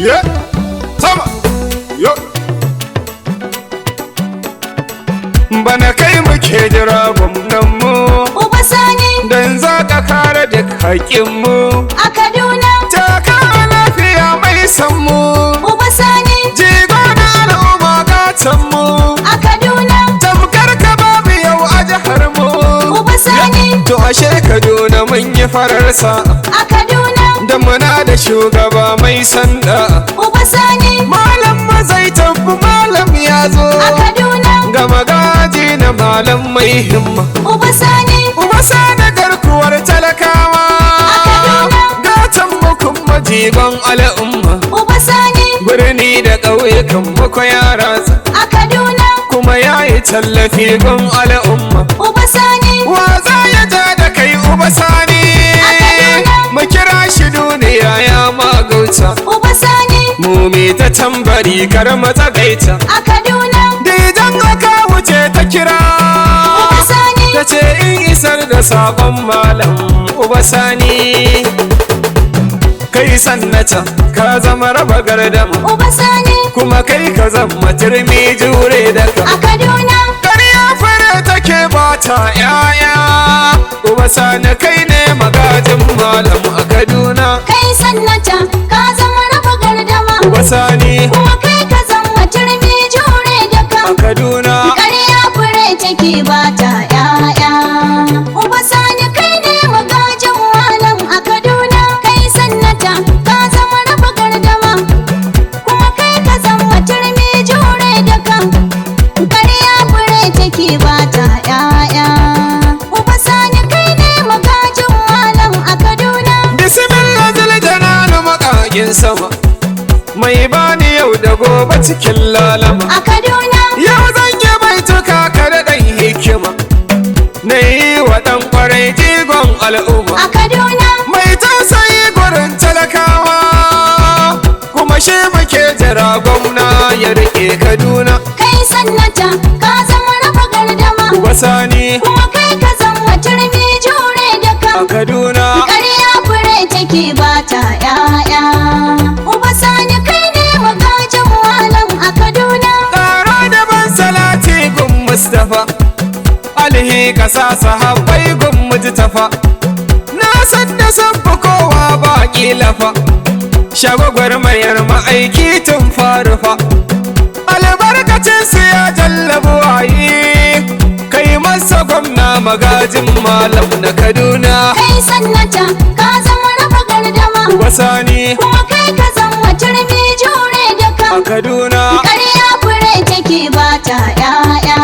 Yeah, sama, yo. Bana kai muke jira gwamnan mu Uba Sani dan za ka kare duk haƙƙin mu a Kaduna. taka lafiya mai san mu Uba Sani jigo na al'umma gatan mu a Kaduna. tamkar ka babu yau a jihar mu Uba Sani to ashe Kaduna mun yi fararsa a Kaduna. da muna da shugaba mai sanda Uba Sani malam mazai tafi malam ya zo a Kaduna. ga magaji na malam mai himma Uba Sani Uba Sani garkuwar talakawa gatan mukun majiban al'umma Uba Sani birni da ƙauyukan muku ya ratsa a Kaduna. kuma ya yi tallafi gun al'umma Uba Sani wa za ya ja da kai Uba Sani mu kira shi duniya ya magauta Uba Sani mu me ta tambari kar matsagaita a Kaduna. da idan aka wuce ta kira Uba Sani ta ce in isar da sabon malam Uba Sani kai sannata ka zama raba gardama Uba Sani kuma kai ka zama turmi jure da ka a Kaduna. ƙarya fara take ba ta yaya Uba Sani kai ne magajin malam a Kaduna Kai sannata ka zama raba gardama. Uba Sani Kuma kai ka zama turmi jure da ka. a Kaduna Ƙarya fure take ba ta ‘ya'ya. Uba Sani kai ne magajin malam a Kaduna. Kai sannata ka zama raba gardama. Kuma kai ka zama turmi jure da ka. Ƙarya fure take ba ta ‘ya'ya. Uba Sani kai ne magajin malam a Kaduna. bismillah zul jalalu makagin sama mai bani yau da gobe cikin lalama A Kaduna. yau zan yi baituka ka da ɗan hikima na yi wa ɗan ƙwarai jigon al'umma A Kaduna. mai tausayi gurin talakawa kuma shi muke jira gwamna ya riƙe Kaduna Kai sannata ka zama raba gardama. Uba Sani Kuma kai ka zama turmi jure da ka. a Kaduna Ƙarya fure take ba ta ‘ya'ya. Uba Sani kai ne magajin malam a Kaduna. ƙara da ban salati gun Mustapha alhi kasa sahabbai gun mujtafa na san da san fi kowa ba ƙilafa shagwagwar mayar ma'aiki tun farufa albarkacin su ya jallabu wayi kai masa gwamna magajin malam na Kaduna Kai sannata ka zama raba gardama. Uba Sani Kuma kai ka zama turmi jure da ka. a Kaduna Ƙarya fure take ba ta ‘ya'ya.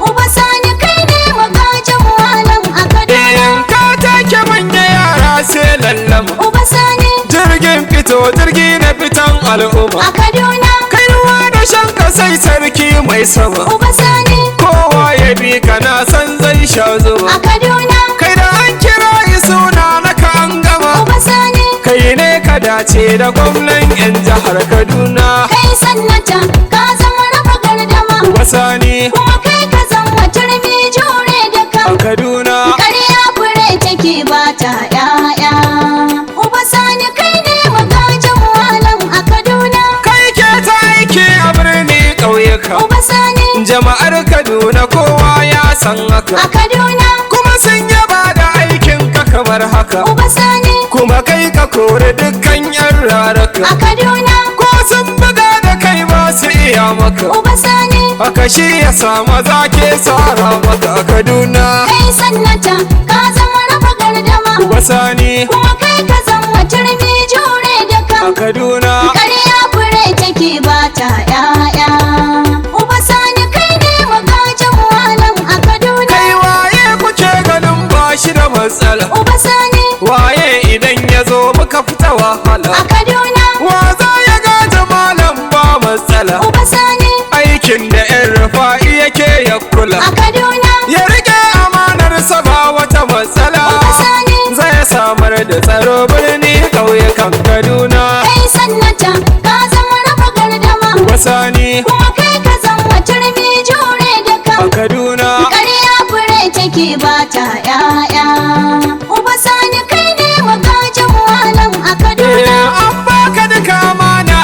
Uba Sani kai ne magajin malam a Kaduna. in ka take manya yara sai lallama Uba Sani jirgin fito jirgi na fitan al'umma a Kaduna. kai ruwa da shan ka sai sarki mai sama Uba Sani kowa ya bi ka na san zai sha a zuba Kaduna. kai da an kira yi suna na ka an gama Uba Sani kai ne ka dace da gwamnan yan jihar Kaduna kai sannata ka zama raba gardama. Uba Sani Kuma kai ka zama turmi jure da ka. a Kaduna Ƙarya fure take ba ta ‘ya'ya. Uba Sani kai ne magajin malam a Kaduna. kai ke ta aiki a birni ƙauyuka Uba Sani jama'ar Kaduna kowa ya san a haka Kaduna. kuma sun yaba da aikin ka kamar haka Uba Sani kuma kai ka kore dukkan yan raraka a Kaduna. ko sun buga da kai ba su iya maka Uba Sani haka shi ya samu zake tsara maka a Kaduna kai sannata ka zama raba gardama. Uba Sani Kuma kai ka zama turmi jure da ka. a Kaduna Ƙarya fure take ba ta ‘ya'ya. Uba Sani kai ne magajin malam a Kaduna. kai waye kuke ganin ba shi da matsala Uba Sani waye idan ya zo muka fita a wahala Kaduna. wa za ya gaji malam ba matsala Uba Sani aikin da yan rufa'i yake ya kula a Kaduna. ya rike amanarsa ba wata matsala Uba Sani zai samar da tsaro birni ƙauyukan Kaduna kai sannata ka zama raba gardama. Uba Sani Kuma kai ka zama turmi jure da ka. a Kaduna Ƙarya fure take ba ta ‘ya'ya. Uba Sani kai ne magajin malam a Kaduna. an baka duka amana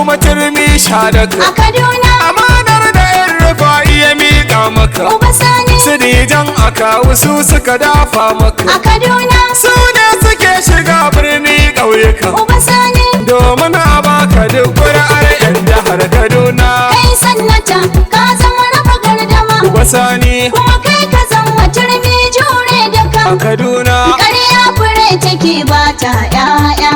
kuma turmi shadaka a Kaduna amanar da yan rufa'i ya miƙa maka Uba Sani su dijan akawu su suka dafa maka a Kaduna su ne suke shiga birni ƙauyuka Uba Sani domin a baka duk ƙuri'ar yan jihar Kaduna kai sannata ka zama raba gardama Uba Sani kuma kai ka zama turmi jure da a kan Kaduna ƙarya fure take ba ta ƴaƴa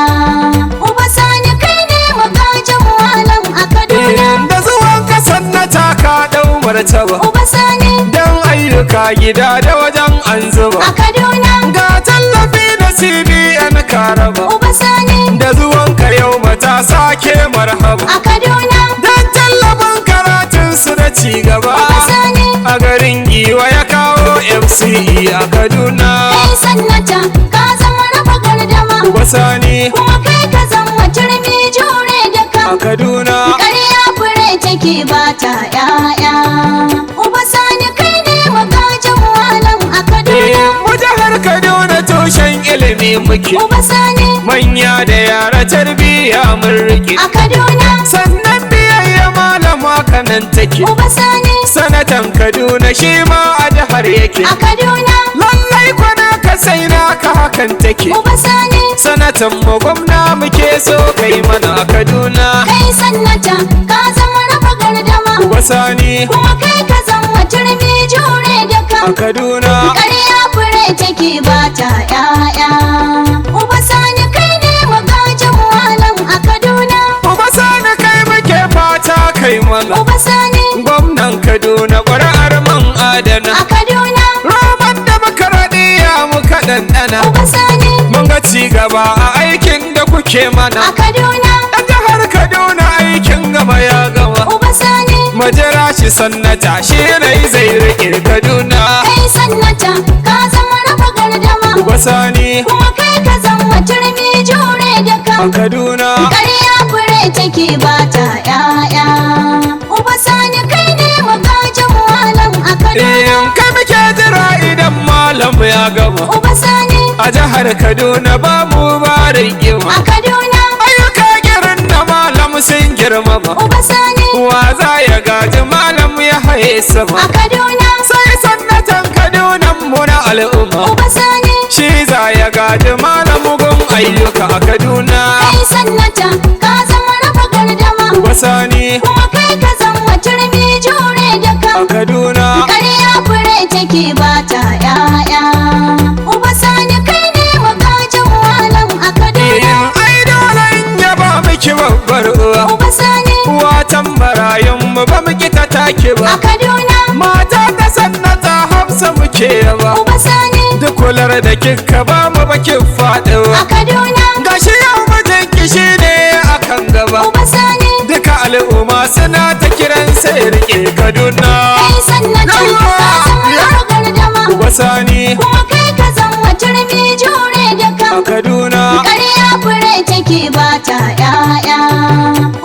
Uba Sani kai ne magajin malam a Kaduna da zuwan kasan na taka ɗau martaba Uba Sani don ayyuka gida da wajen an zuba a Kaduna ga tallafi na CBN karaba Uba Sani da zuwan ka yau matasa ke marhaba a Kaduna don tallafin karatun su da cigaba Uba Sani a garin giwa ya kawo FCE a Kaduna kai sannata ka zama raba gardama Uba Sani kuma kai ka zama turmi jure da a kan Kaduna ƙarya fure take ba ta ƴaƴa Uba Sani kai ne magajin malam a Kaduna mu jihar Kaduna tushen ilimi muke Uba Sani manya da yara tarbiyya mun rike a Kaduna sannan biyayya malama kanan take Uba Sani sanatan Kaduna shi ma a jihar yake a Kaduna lallai kwana ka sai naka hakan take Uba Sani sanatan mu gwamna muke so kai mana a Kaduna kai sannata ka zama raba gardama Uba Sani kuma kai ka zama turmi jure da a kan Kaduna ƙarya fure take ba ta ƴaƴa Uba Sani kai ne magajin malam a Kaduna Uba Sani kai muke fata kai mana Uba Sani gwamnan Kaduna ƙwararren man adana a Kaduna roman demokaradiyya muka ɗanɗana Uba Sani mun ga ci gaba a aikin da kuke a mana Kaduna a jihar Kaduna aikin gaba ya gama Uba Sani majira shi sannata shi ne zai rike Kaduna kai sannata ka zama raba gardama Uba Sani kuma kai ka zama turmi jure da a kan Kaduna ƙarya fure take ba ta ƴaƴa Uba Sani kai ne magajin malam a Kaduna in kai muke jira idan malam ya gama Uba Sani a jihar Kaduna ba mu ba rigima a Kaduna ayyuka girin da malam sun girmama Uba Sani wa za ya gaji malam ya haye sama a Kaduna sai sannatan Kaduna mu na al'umma Uba Sani shi za ya gaji malam gun ayyuka a Kaduna kai sannata ka zama raba gardama Uba Sani kuma kai ka zama turmi jure da a kan Kaduna ƙarya fure take ba ta ƴaƴa Uba Sani kai ne magajin malam a Kaduna ai dole in yaba miki babbar uwa Uba Sani watan marayun mu ba mu kita take a ba Kaduna mata ta sannata Hafsa muke yaba Uba Sani duk kular da kika ba mu bakin a faɗiwa Kaduna gashi yau mijinki shi ne akan gaba Uba Sani duka al'umma suna ta kiran sai rike Kaduna kai sannata ka zama raba gardama Uba Sani kuma kai ka zama turmi jure da a kan Kaduna ƙarya fure take ba ta ƴaƴa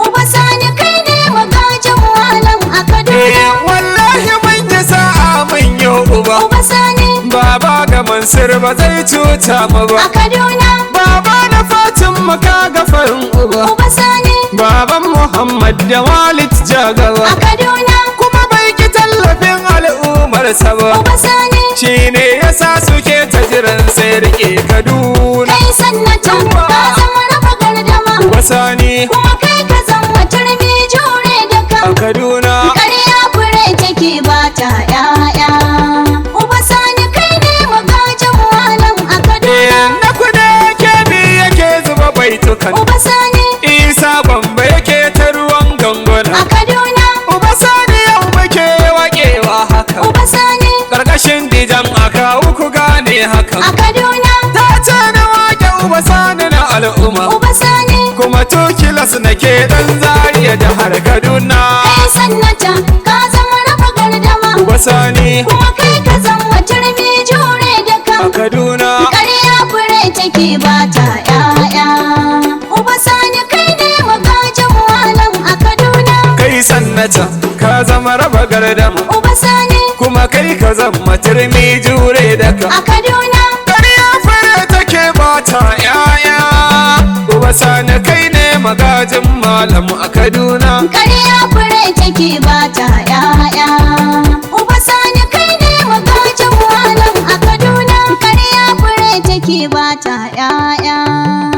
Uba Sani kai ne magajin malam a Kaduna wallahi mun yi sa'a mun yi uba Uba Sani baba ga Mansur ba zai cuta mu ba a Kaduna baba na Fatima ka ga farin uba Uba Sani baban Muhammad da Walid a Jagawa Kaduna kuma bai ki tallafin al'ummar sa ba Uba Sani shi ne yasa suke ta jiran sai rike Kaduna kai sannata ka zama raba gardama Uba Sani kuma kai ka zama turmi jure da a kan Kaduna ƙarya fure take ba ta ƴaƴa Uba Sani kai ne magajin malam a Kaduna na kuda yake bi yake zuba baitukan Uba Sani Isa Gombe yake ta ruwan a gangona Kaduna Uba Sani yau muke waƙewa haka Uba Sani ƙarƙashin dijan aka uku gane haka a Kaduna ta ce na waƙe Uba Sani na al'umma Uba Sani kuma tukilas nake dan Zariya jihar Kaduna kai sannata ka zama raba gardama Uba Sani kuma kai ka zama turmi jure da a kan Kaduna ƙarya fure take ba ta ƴaƴa Uba Sani kai ne magajin malam a Kaduna kai sannata ka zama raba gardama Uba Sani kuma kai ka zama turmi jure da ka a Kaduna ƙarya fure take ba ta 'ya'ya Uba Sani kai ne magajin ma malam a Kaduna. Ƙarya fure take ba ta ‘ya'ya. Uba Sani kai ne magajin malam a Kaduna. Ƙarya fure take ba ta ‘ya'ya.